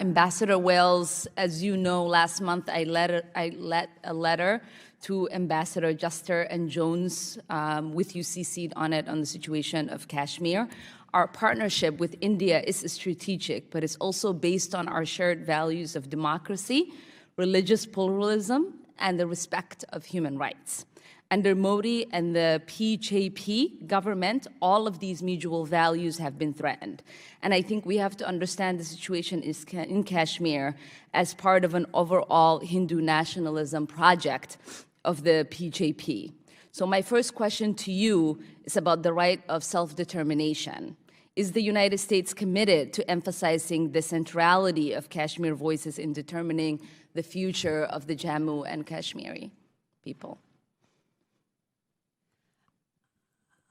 Ambassador Wales, as you know, last month I let a letter to Ambassador Juster and Jones, with you CC'd on it, on the situation of Kashmir. Our partnership with India is strategic, but it's also based on our shared values of democracy, religious pluralism, and the respect of human rights. Under Modi and the BJP government, all of these mutual values have been threatened. And I think we have to understand the situation in Kashmir as part of an overall Hindu nationalism project of the BJP. So my first question to you is about the right of self-determination. Is the United States committed to emphasizing the centrality of Kashmir voices in determining the future of the Jammu and Kashmiri people?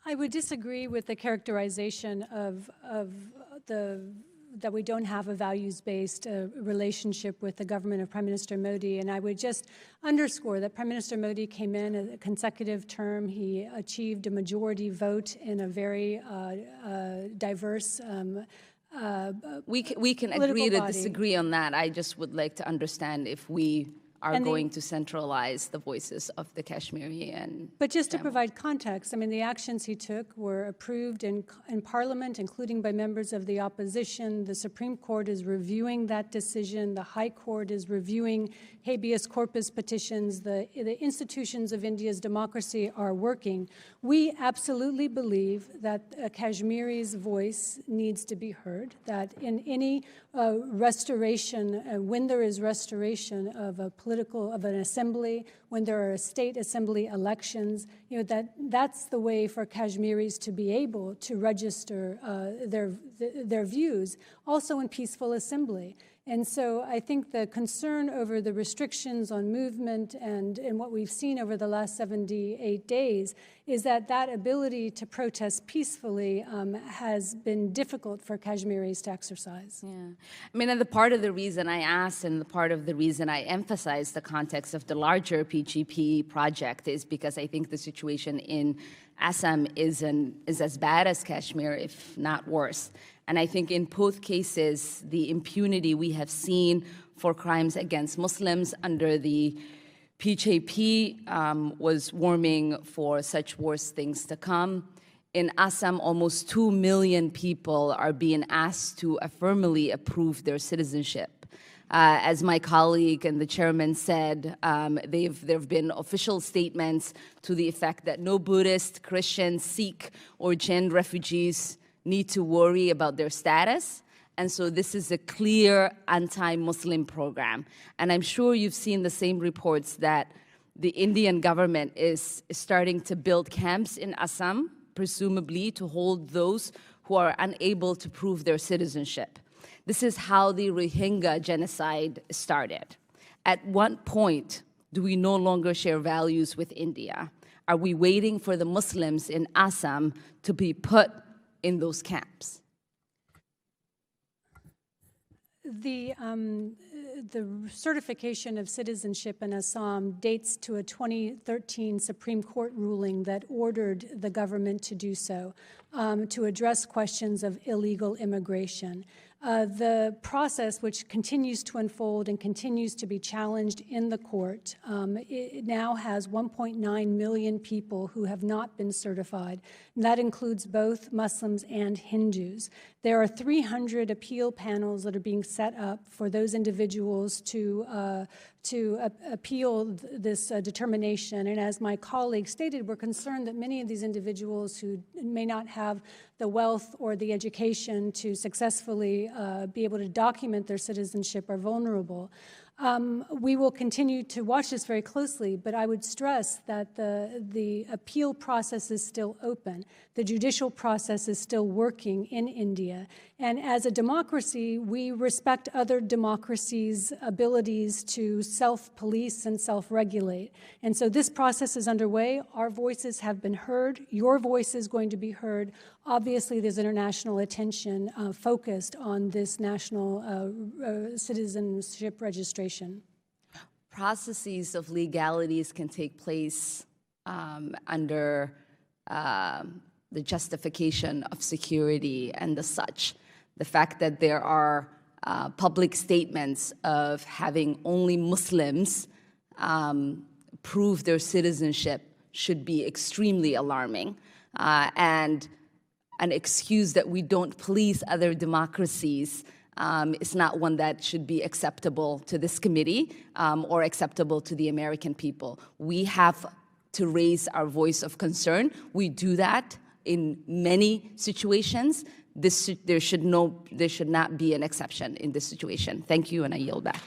I would disagree with the characterization that we don't have a values-based relationship with the government of Prime Minister Modi. And I would just underscore that Prime Minister Modi came in a consecutive term. He achieved a majority vote in a very diverse we can agree to disagree on that. I just would like to understand if we are going to centralize the voices of the Kashmiri and But just to provide context, I mean, the actions he took were approved in Parliament, including by members of the opposition. The Supreme Court is reviewing that decision. The High Court is reviewing habeas corpus petitions. The institutions of India's democracy are working. We absolutely believe that Kashmiri's voice needs to be heard, that in any restoration, when there is restoration of a of an assembly, when there are state assembly elections, that's the way for Kashmiris to be able to register their views, also in peaceful assembly. And so I think the concern over the restrictions on movement and what we've seen over the last 78 days is that ability to protest peacefully has been difficult for Kashmiris to exercise. Yeah. I mean, and the part of the reason I asked and the part of the reason I emphasize the context of the larger BJP project is because I think the situation in Assam is as bad as Kashmir, if not worse. And I think in both cases, the impunity we have seen for crimes against Muslims under the BJP was warming for such worse things to come. In Assam, almost 2 million people are being asked to affirmably approve their citizenship. As my colleague and the chairman said, there have been official statements to the effect that no Buddhist, Christian, Sikh, or Jain refugees need to worry about their status. And so this is a clear anti-Muslim program. And I'm sure you've seen the same reports that the Indian government is starting to build camps in Assam, presumably to hold those who are unable to prove their citizenship. This is how the Rohingya genocide started. At what point do we no longer share values with India? Are we waiting for the Muslims in Assam to be put in those camps? The certification of citizenship in Assam dates to a 2013 Supreme Court ruling that ordered the government to do so, to address questions of illegal immigration. The process, which continues to unfold and continues to be challenged in the court, it now has 1.9 million people who have not been certified. And that includes both Muslims and Hindus. There are 300 appeal panels that are being set up for those individuals to appeal this determination. And as my colleague stated, we're concerned that many of these individuals who may not have the wealth or the education to successfully be able to document their citizenship are vulnerable. We will continue to watch this very closely, but I would stress that the appeal process is still open. The judicial process is still working in India. And as a democracy, we respect other democracies' abilities to self-police and self-regulate. And so this process is underway. Our voices have been heard. Your voice is going to be heard. Obviously, there's international attention focused on this national citizenship registration. Processes of legalities can take place under the justification of security and the such. The fact that there are public statements of having only Muslims prove their citizenship should be extremely alarming, and an excuse that we don't police other democracies is not one that should be acceptable to this committee or acceptable to the American people. We have to raise our voice of concern. We do that in many situations. There should not be an exception in this situation. Thank you, and I yield back.